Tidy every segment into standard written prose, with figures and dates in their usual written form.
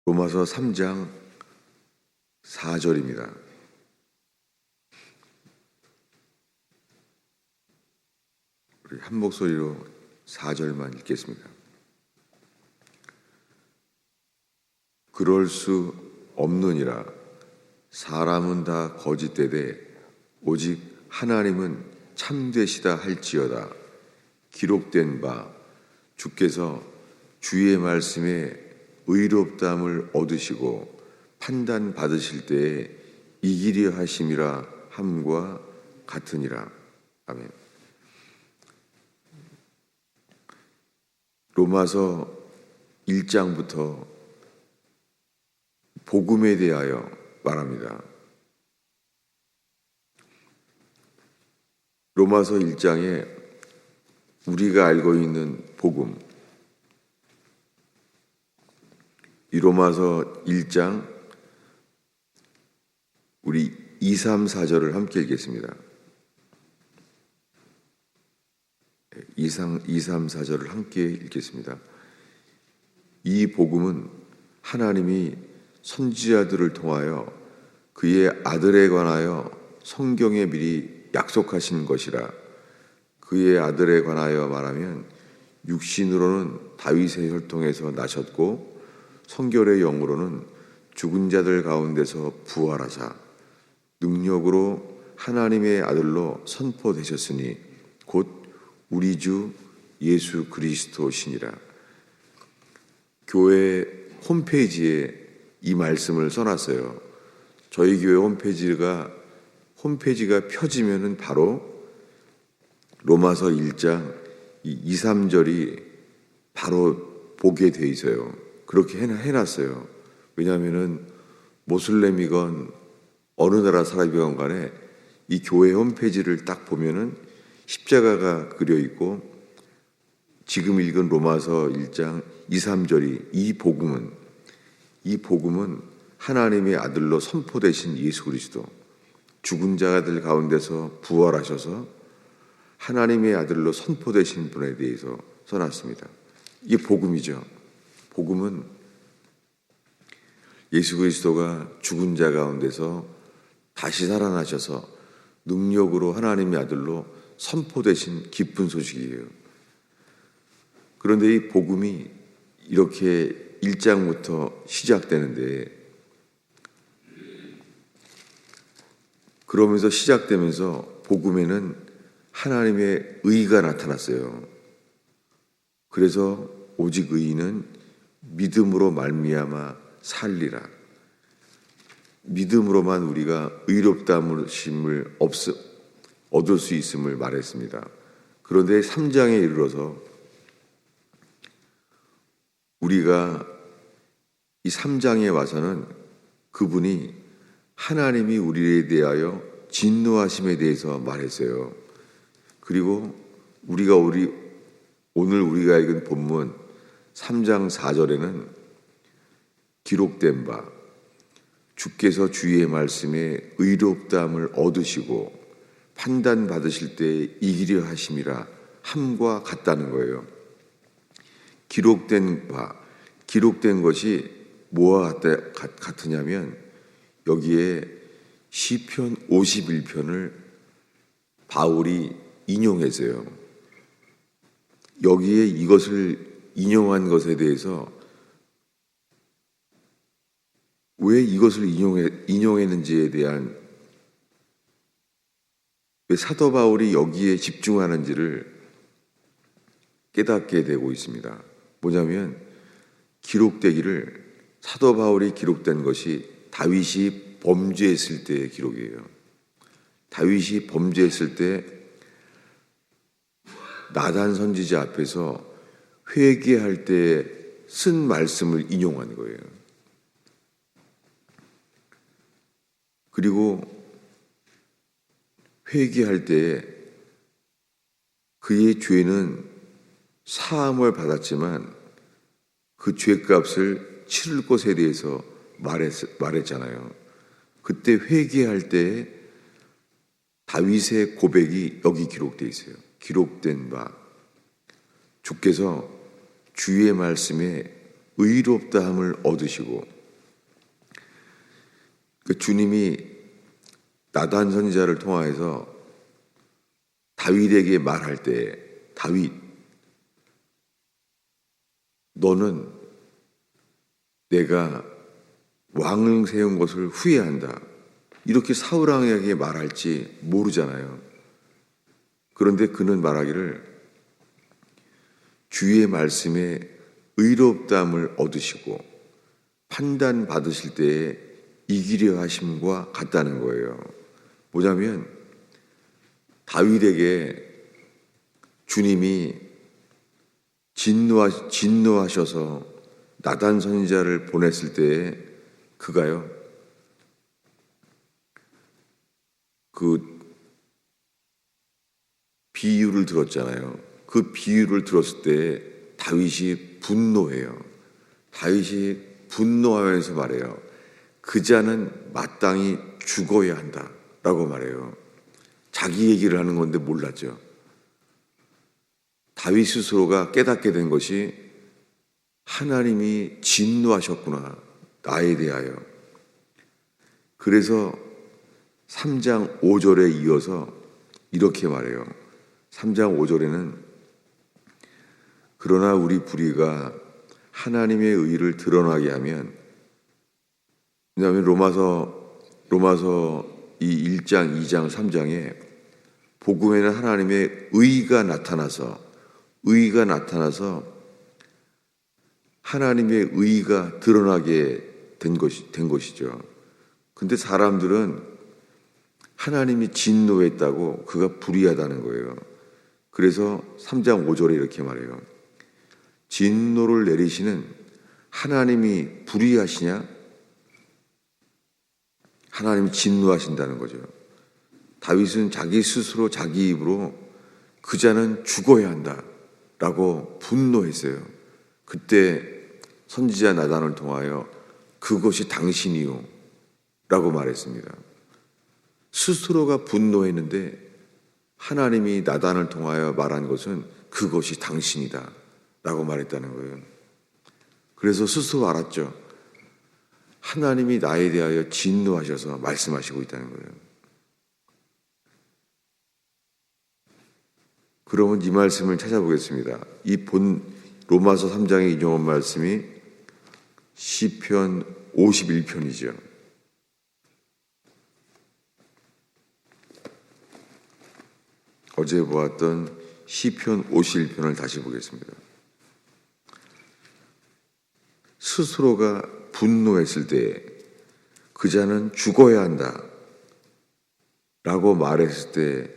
로마서 3장 4절입니다. 우리 한 목소리로 4절만 읽겠습니다. 그럴 수 없느니라. 사람은 다 거짓되되 오직 하나님은 참되시다 할지어다. 기록된 바 주께서 주의 말씀에 의롭다함을 얻으시고 판단 받으실 때에 이기려 하심이라 함과 같으니라. 아멘. 로마서 1장부터 복음에 대하여 말합니다. 로마서 1장에 우리가 알고 있는 복음, 이 로마서 1장 우리 2, 3, 4절을 함께 읽겠습니다. 2, 3, 4절을 함께 읽겠습니다. 이 복음은 하나님이 선지자들을 통하여 그의 아들에 관하여 성경에 미리 약속하신 것이라. 그의 아들에 관하여 말하면 육신으로는 다윗의 혈통에서 나셨고 성결의 영으로는 죽은 자들 가운데서 부활하사 능력으로 하나님의 아들로 선포되셨으니 곧 우리 주 예수 그리스도시니라. 교회 홈페이지에 이 말씀을 써놨어요. 저희 교회 홈페이지가 펴지면은 바로 로마서 1장 2, 3절이 바로 보게 돼 있어요. 그렇게 해놨어요. 왜냐하면은 모슬렘이건 어느 나라 사람이건 간에 이 교회 홈페이지를 딱 보면은 십자가가 그려 있고 지금 읽은 로마서 1장 2, 3절이 이 복음은 하나님의 아들로 선포되신 예수 그리스도, 죽은 자들 가운데서 부활하셔서 하나님의 아들로 선포되신 분에 대해서 써놨습니다. 이게 복음이죠. 복음은 예수 그리스도가 죽은 자 가운데서 다시 살아나셔서 능력으로 하나님의 아들로 선포되신 기쁜 소식이에요. 그런데 이 복음이 이렇게 1장부터 시작되는데, 그러면서 시작되면서 복음에는 하나님의 의가 나타났어요. 그래서 오직 의인은 믿음으로 말미암아 살리라. 믿음으로만 우리가 의롭다함을 얻을 수 있음을 말했습니다. 그런데 3장에 이르러서 우리가 이 3장에 와서는 그분이 하나님이 우리에 대하여 진노하심에 대해서 말했어요. 그리고 오늘 우리가 읽은 본문 3장 4절에는 기록된 바 주께서 주의 말씀에 의롭다함을 얻으시고 판단 받으실 때 이기려 하심이라 함과 같다는 거예요. 기록된 것이 뭐와 같으냐면 여기에 시편 51편을 바울이 인용했어요. 여기에 이것을 인용한 것에 대해서 왜 이것을 인용했는지에 대한, 왜 사도 바울이 여기에 집중하는지를 깨닫게 되고 있습니다. 뭐냐면 기록되기를, 사도 바울이 기록된 것이 다윗이 범죄했을 때의 기록이에요. 다윗이 범죄했을 때 나단 선지자 앞에서 회개할 때 쓴 말씀을 인용한 거예요. 그리고 회개할 때 그의 죄는 사함을 받았지만 그 죄값을 치를 것에 대해서 말했잖아요. 그때 회개할 때 다윗의 고백이 여기 기록되어 있어요. 기록된 바 주께서 주의 말씀에 의롭다함을 얻으시고 그 주님이 나단 선지자를 통하여서 다윗에게 말할 때, 다윗, 너는 내가 왕을 세운 것을 후회한다, 이렇게 사울 왕에게 말할지 모르잖아요. 그런데 그는 말하기를 주의 말씀에 의롭다함을 얻으시고 판단 받으실 때에 이기려 하심과 같다는 거예요. 뭐냐면 다윗에게 주님이 진노하셔서 나단 선지자를 보냈을 때에 그가요, 그 비유를 들었잖아요. 그 비유를 들었을 때 다윗이 분노해요. 다윗이 분노하면서 말해요. 그 자는 마땅히 죽어야 한다 라고 말해요. 자기 얘기를 하는 건데 몰랐죠. 다윗 스스로가 깨닫게 된 것이 하나님이 진노하셨구나, 나에 대하여. 그래서 3장 5절에 이어서 이렇게 말해요. 3장 5절에는 그러나 우리 불의가 하나님의 의를 드러나게 하면, 왜냐하면 로마서 이 1장, 2장, 3장에 복음에는 하나님의 의가 나타나서 하나님의 의가 드러나게 된 것이죠. 근데 사람들은 하나님이 진노했다고 그가 불의하다는 거예요. 그래서 3장 5절에 이렇게 말해요. 진노를 내리시는 하나님이 불의하시냐? 하나님이 진노하신다는 거죠. 다윗은 자기 스스로 자기 입으로 그 자는 죽어야 한다 라고 분노했어요. 그때 선지자 나단을 통하여 그것이 당신이요 라고 말했습니다. 스스로가 분노했는데 하나님이 나단을 통하여 말한 것은 그것이 당신이다 라고 말했다는 거예요. 그래서 스스로 알았죠. 하나님이 나에 대하여 진노하셔서 말씀하시고 있다는 거예요. 그러면 이 말씀을 찾아보겠습니다. 이 로마서 3장에 인용한 말씀이 시편 51편이죠. 어제 보았던 시편 51편을 다시 보겠습니다. 스스로가 분노했을 때 그 자는 죽어야 한다 라고 말했을 때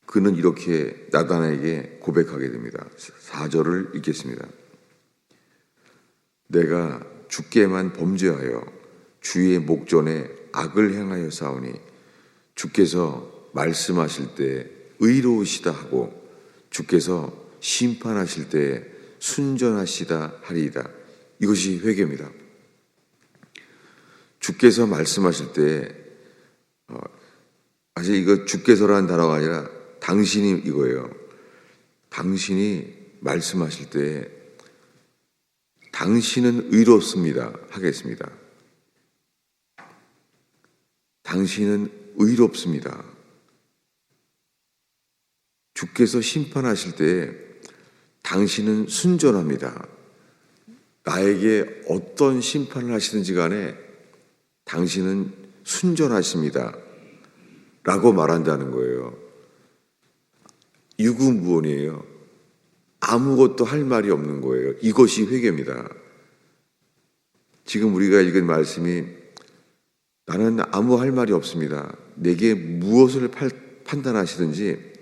그는 이렇게 나단에게 고백하게 됩니다. 4절을 읽겠습니다. 내가 주께만 범죄하여 주의 목전에 악을 행하여 싸우니 주께서 말씀하실 때 의로우시다 하고 주께서 심판하실 때 순전하시다 하리이다. 이것이 회개입니다. 주께서 말씀하실 때 사실 이거 주께서라는 단어가 아니라 당신이 이거예요. 당신이 말씀하실 때 당신은 의롭습니다 하겠습니다. 당신은 의롭습니다. 주께서 심판하실 때 당신은 순전합니다. 나에게 어떤 심판을 하시든지 간에 당신은 순전하십니다 라고 말한다는 거예요. 유구무원이에요. 아무것도 할 말이 없는 거예요. 이것이 회개입니다. 지금 우리가 읽은 말씀이 나는 아무 할 말이 없습니다. 내게 무엇을 판단하시든지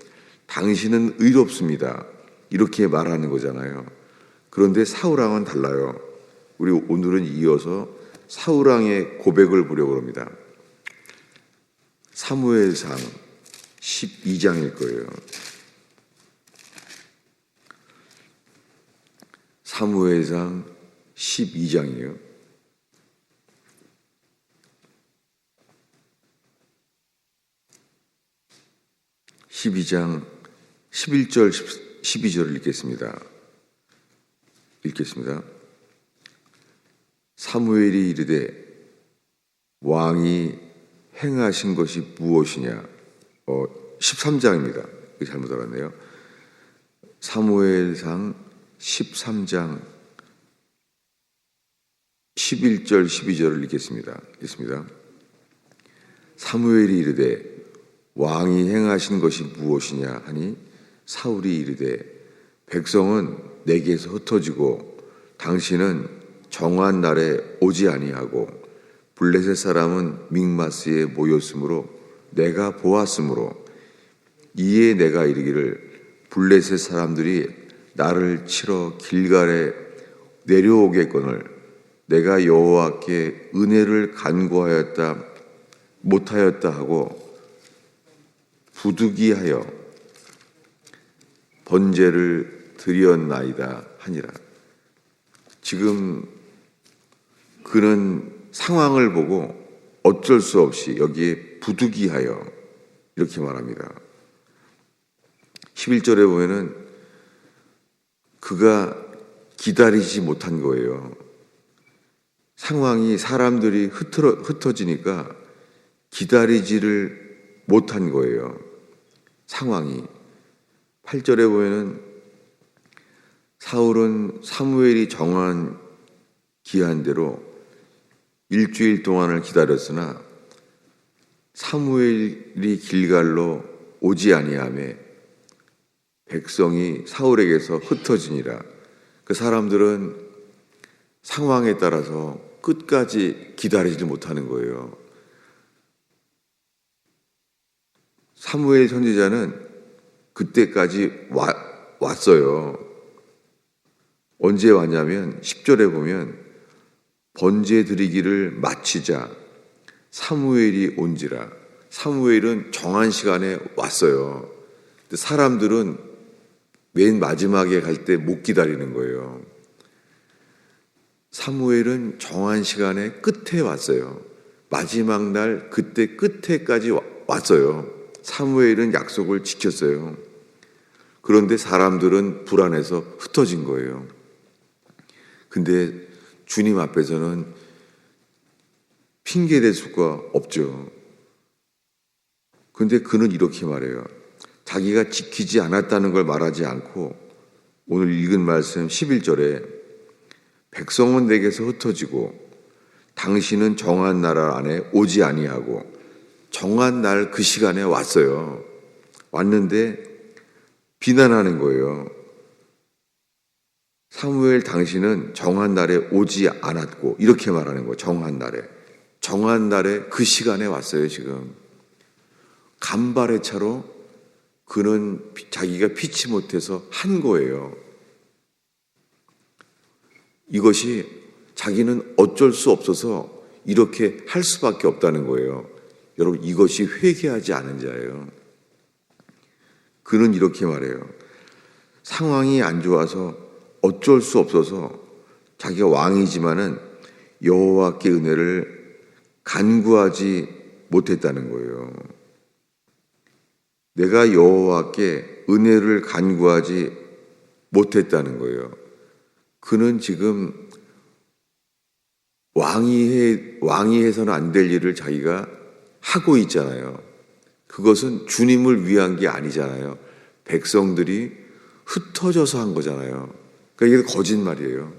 당신은 의롭습니다. 이렇게 말하는 거잖아요. 그런데 사울왕은 달라요. 우리 오늘은 이어서 사울왕의 고백을 보려고 합니다. 사무엘상 12장일 거예요. 사무엘상 12장이에요. 12장 11절 12절을 읽겠습니다. 사무엘이 이르되 왕이 행하신 것이 무엇이냐. 13장입니다. 잘못 알았네요. 사무엘상 13장 11절 12절을 읽겠습니다. 사무엘이 이르되 왕이 행하신 것이 무엇이냐 하니 사울이 이르되 백성은 내게서 흩어지고 당신은 정한 날에 오지 아니하고 블레셋 사람은 믹마스에 모였으므로 내가 보았으므로 이에 내가 이르기를 블레셋 사람들이 나를 치러 길갈에 내려오겠거늘 내가 여호와께 은혜를 간구하였다 못하였다 하고 부득이하여 번제를 드렸나이다 하니라. 지금 그는 상황을 보고 어쩔 수 없이 여기에 부득이하여 이렇게 말합니다. 11절에 보면은 그가 기다리지 못한 거예요. 상황이 사람들이 흩어지니까 기다리지를 못한 거예요. 상황이. 8절에 보면은 사울은 사무엘이 정한 기한대로 일주일 동안을 기다렸으나 사무엘이 길갈로 오지 아니하매 백성이 사울에게서 흩어지니라. 그 사람들은 상황에 따라서 끝까지 기다리지 못하는 거예요. 사무엘 선지자는 그때까지 왔어요. 언제 왔냐면 10절에 보면 번제 드리기를 마치자 사무엘이 온지라. 사무엘은 정한 시간에 왔어요. 근데 사람들은 맨 마지막에 갈 때 못 기다리는 거예요. 사무엘은 정한 시간에 끝에 왔어요. 마지막 날 그때 끝에까지 왔어요. 사무엘은 약속을 지켰어요. 그런데 사람들은 불안해서 흩어진 거예요. 근데 주님 앞에서는 핑계댈 수가 없죠. 근데 그는 이렇게 말해요. 자기가 지키지 않았다는 걸 말하지 않고 오늘 읽은 말씀 11절에 백성은 내게서 흩어지고 당신은 정한 나라 안에 오지 아니하고 정한 날 그 시간에 왔어요. 왔는데 비난하는 거예요. 사무엘 당신은 정한 날에 오지 않았고 이렇게 말하는 거예요. 정한 날에 그 시간에 왔어요. 지금 간발의 차로 그는 자기가 피치 못해서 한 거예요. 이것이 자기는 어쩔 수 없어서 이렇게 할 수밖에 없다는 거예요. 여러분, 이것이 회개하지 않은 자예요. 그는 이렇게 말해요. 상황이 안 좋아서 어쩔 수 없어서 자기가 왕이지만은 여호와께 은혜를 간구하지 못했다는 거예요. 내가 여호와께 은혜를 간구하지 못했다는 거예요. 그는 지금 왕이 해서는 안 될 일을 자기가 하고 있잖아요. 그것은 주님을 위한 게 아니잖아요. 백성들이 흩어져서 한 거잖아요. 그러니까 이게 거짓말이에요.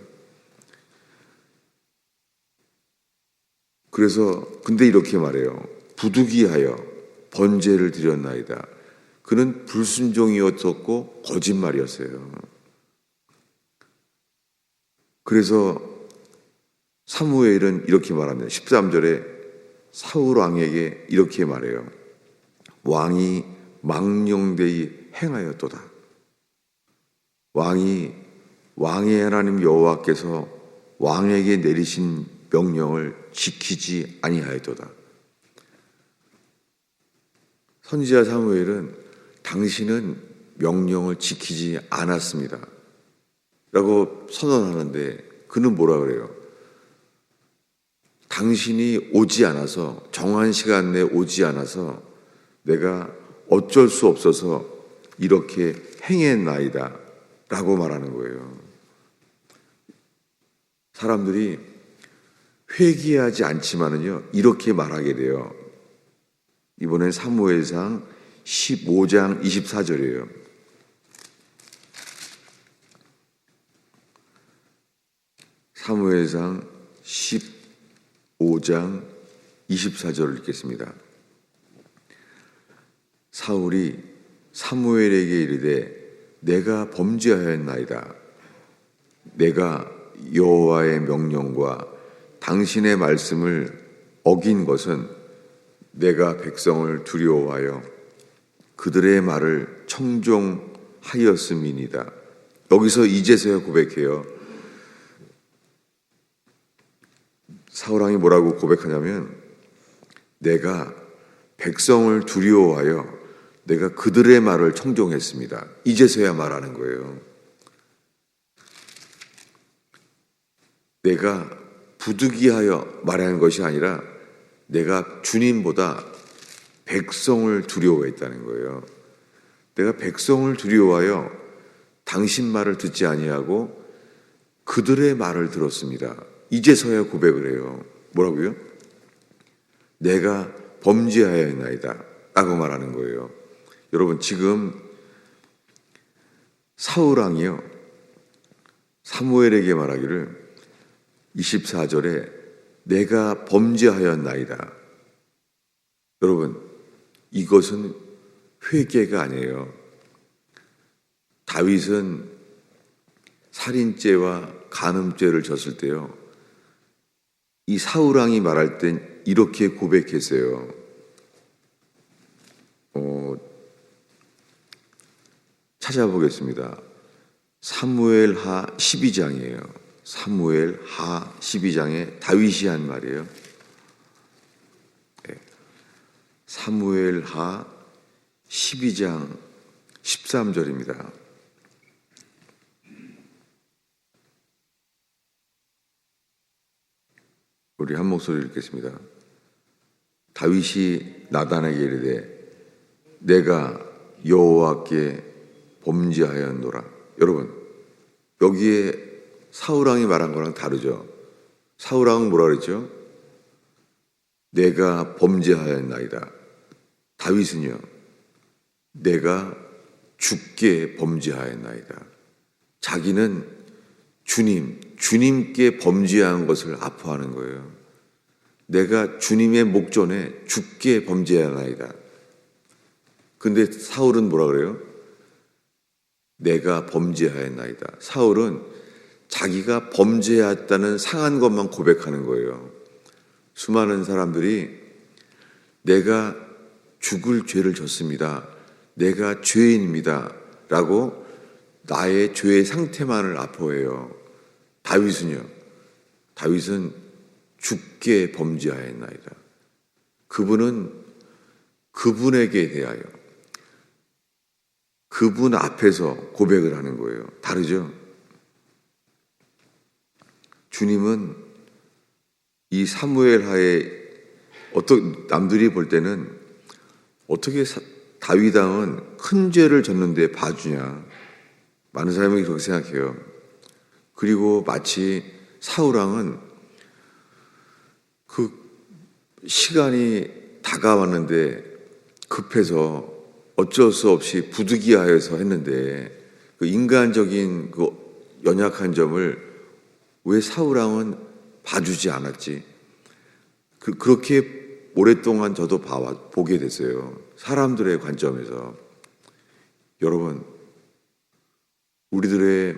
그래서 근데 이렇게 말해요. 부득이하여 번제를 드렸나이다. 그는 불순종이었었고 거짓말이었어요. 그래서 사무엘은 이렇게 말합니다. 13절에 사울 왕에게 이렇게 말해요. 왕이 망령되이 행하였도다. 왕의 하나님 여호와께서 왕에게 내리신 명령을 지키지 아니하였도다. 선지자 사무엘은 당신은 명령을 지키지 않았습니다. 라고 선언하는데 그는 뭐라 그래요? 당신이 오지 않아서 정한 시간 내에 오지 않아서 내가 어쩔 수 없어서 이렇게 행했나이다 라고 말하는 거예요. 사람들이 회개하지 않지만은요, 이렇게 말하게 돼요. 이번엔 사무엘상 15장 24절이에요. 사무엘상 15장 24절을 읽겠습니다. 사울이 사무엘에게 이르되 내가 범죄하였나이다. 내가 여호와의 명령과 당신의 말씀을 어긴 것은 내가 백성을 두려워하여 그들의 말을 청종하였음이니이다. 여기서 이제서야 고백해요. 사울왕이 뭐라고 고백하냐면 내가 백성을 두려워하여 내가 그들의 말을 청종했습니다. 이제서야 말하는 거예요. 내가 부득이하여 말하는 것이 아니라 내가 주님보다 백성을 두려워했다는 거예요. 내가 백성을 두려워하여 당신 말을 듣지 아니하고 그들의 말을 들었습니다. 이제서야 고백을 해요. 뭐라고요? 내가 범죄하였나이다 라고 말하는 거예요. 여러분, 지금 사울왕이요, 사무엘에게 말하기를 24절에 내가 범죄하였나이다. 여러분, 이것은 회개가 아니에요. 다윗은 살인죄와 간음죄를 졌을 때요, 이 사울왕이 말할 땐 이렇게 고백했어요. 찾아보겠습니다. 사무엘하 12장이에요. 사무엘하 12장에 다윗이 한 말이에요. 사무엘하 12장 13절입니다. 우리 한 목소리 읽겠습니다. 다윗이 나단에게 이르되 내가 여호와께 범죄하였노라. 여러분, 여기에 사울왕이 말한 거랑 다르죠. 사울왕은 뭐라 그랬죠? 내가 범죄하였나이다. 다윗은요, 내가 주께 범죄하였나이다. 자기는 주님께 범죄한 것을 아파하는 거예요. 내가 주님의 목전에 주께 범죄하였나이다. 근데 사울은 뭐라 그래요? 내가 범죄하였나이다. 사울은 자기가 범죄했다는 상한 것만 고백하는 거예요. 수많은 사람들이 내가 죽을 죄를 졌습니다. 내가 죄인입니다. 라고 나의 죄의 상태만을 아파해요. 다윗은요, 다윗은 주께 범죄하였나이다. 그분은 그분에게 대하여 그분 앞에서 고백을 하는 거예요. 다르죠? 주님은 이 사무엘하에 남들이 볼 때는 어떻게 다윗 왕은 큰 죄를 졌는데 봐주냐, 많은 사람이 그렇게 생각해요. 그리고 마치 사울 왕은 그 시간이 다가왔는데 급해서 어쩔 수 없이 부득이하여서 했는데 그 인간적인 그 연약한 점을 왜 사울 왕은 봐주지 않았지? 그렇게 오랫동안 저도 보게 됐어요. 사람들의 관점에서. 여러분, 우리들의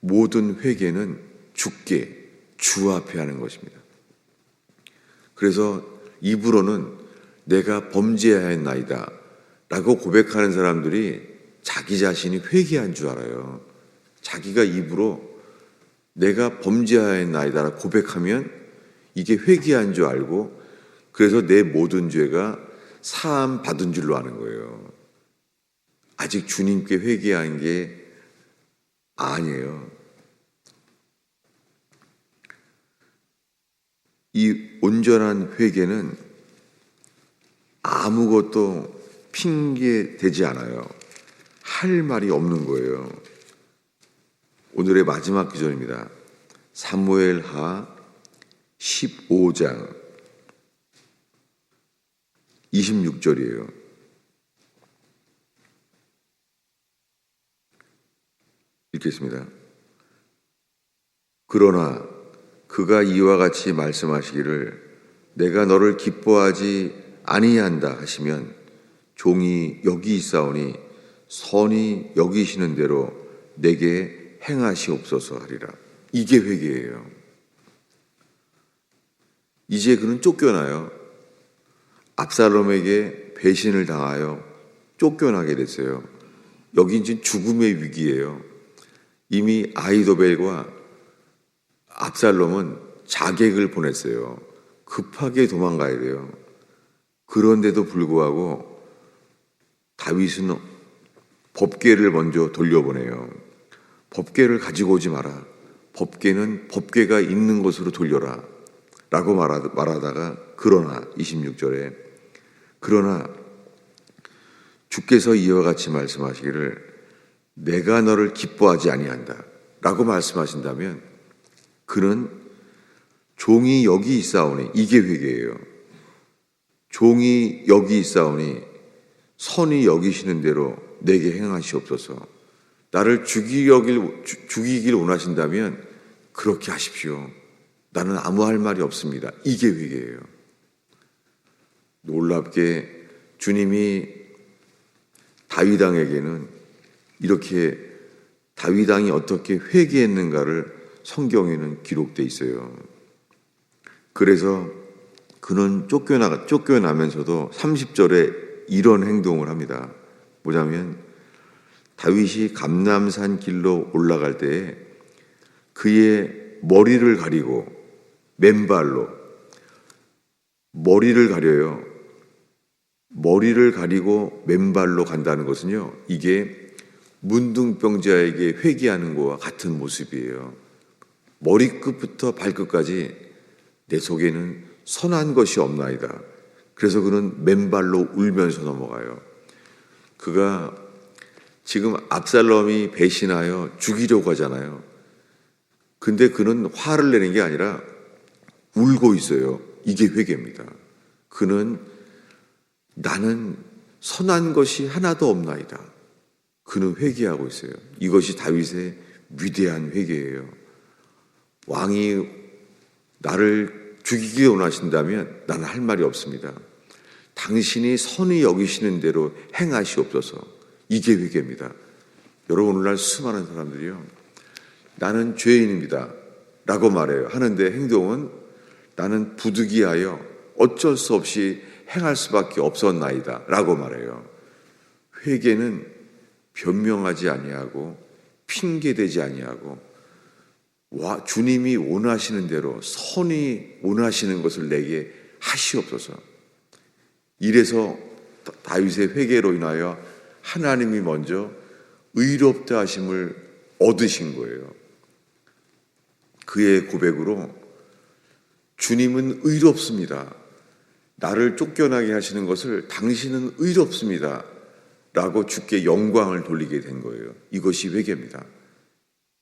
모든 회개는 주 앞에 하는 것입니다. 그래서 입으로는 내가 범죄하였나이다 라고 고백하는 사람들이 자기 자신이 회개한 줄 알아요. 자기가 입으로 내가 범죄하였나이다 라고 고백하면 이게 회개한 줄 알고, 그래서 내 모든 죄가 사함 받은 줄로 아는 거예요. 아직 주님께 회개한 게 아니에요. 이 온전한 회개는 아무것도 핑계 대지 않아요. 할 말이 없는 거예요. 오늘의 마지막 기절입니다. 사무엘하 15장 26절이에요. 읽겠습니다. 그러나 그가 이와 같이 말씀하시기를 내가 너를 기뻐하지 아니한다 하시면 종이 여기 있사오니 선히 여기시는 대로 내게 행하시옵소서 하리라. 이게 회개예요. 이제 그는 쫓겨나요. 압살롬에게 배신을 당하여 쫓겨나게 됐어요. 여긴 지금 죽음의 위기예요. 이미 아히도벨과 압살롬은 자객을 보냈어요. 급하게 도망가야 돼요. 그런데도 불구하고 다윗은 법궤를 먼저 돌려보내요. 법궤를 가지고 오지 마라. 법궤는 법궤가 있는 곳으로 돌려라. 라고 말하다가 그러나 26절에 그러나 주께서 이와 같이 말씀하시기를 내가 너를 기뻐하지 아니한다 라고 말씀하신다면 그는 종이 여기 있사오니 이게 회개예요. 종이 여기 있사오니 선히 여기시는 대로 내게 행하시옵소서. 나를 죽이길 원하신다면 그렇게 하십시오. 나는 아무 할 말이 없습니다. 이게 회개예요. 놀랍게 주님이 다윗 왕에게는 이렇게 다윗 왕이 어떻게 회개했는가를 성경에는 기록되어 있어요. 그래서 그는 쫓겨나면서도 30절에 이런 행동을 합니다. 뭐냐면 다윗이 감람산 길로 올라갈 때에 그의 머리를 가리고 맨발로 머리를 가려요. 머리를 가리고 맨발로 간다는 것은요, 이게 문둥병자에게 회개하는 것과 같은 모습이에요. 머리끝부터 발끝까지 내 속에는 선한 것이 없나이다. 그래서 그는 맨발로 울면서 넘어가요. 그가 지금 압살롬이 배신하여 죽이려고 하잖아요. 근데 그는 화를 내는 게 아니라 울고 있어요. 이게 회개입니다. 그는 나는 선한 것이 하나도 없나이다. 그는 회개하고 있어요. 이것이 다윗의 위대한 회개예요. 왕이 나를 죽이기 원하신다면 나는 할 말이 없습니다. 당신이 선히 여기시는 대로 행하시옵소서. 이게 회개입니다. 여러분, 오늘날 수많은 사람들이요, 나는 죄인입니다 라고 말해요. 하는데 행동은 나는 부득이하여 어쩔 수 없이 행할 수밖에 없었나이다 라고 말해요. 회개는 변명하지 아니하고 핑계대지 아니하고 주님이 원하시는 대로 선히 원하시는 것을 내게 하시옵소서. 이래서 다윗의 회개로 인하여 하나님이 먼저 의롭다 하심을 얻으신 거예요. 그의 고백으로 주님은 의롭습니다. 나를 쫓겨나게 하시는 것을 당신은 의롭습니다. 라고 주께 영광을 돌리게 된 거예요. 이것이 회개입니다.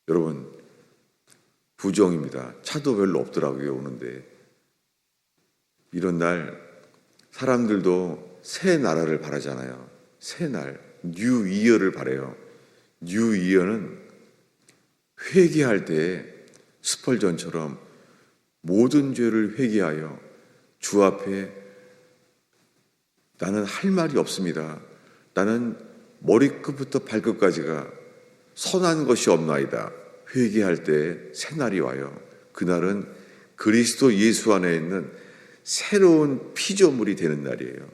여러분, 부정입니다. 차도 별로 없더라고요, 오는데. 이런 날 사람들도 새 나라를 바라잖아요. 새 날, 뉴 이어를 바라요. 뉴 이어는 회개할 때 스펄전처럼 모든 죄를 회개하여 주 앞에 나는 할 말이 없습니다. 나는 머리끝부터 발끝까지가 선한 것이 없나이다. 회개할 때 새날이 와요. 그날은 그리스도 예수 안에 있는 새로운 피조물이 되는 날이에요.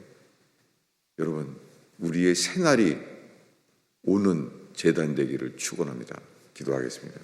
여러분, 우리의 새날이 오는 제단 되기를 축원합니다. 기도하겠습니다.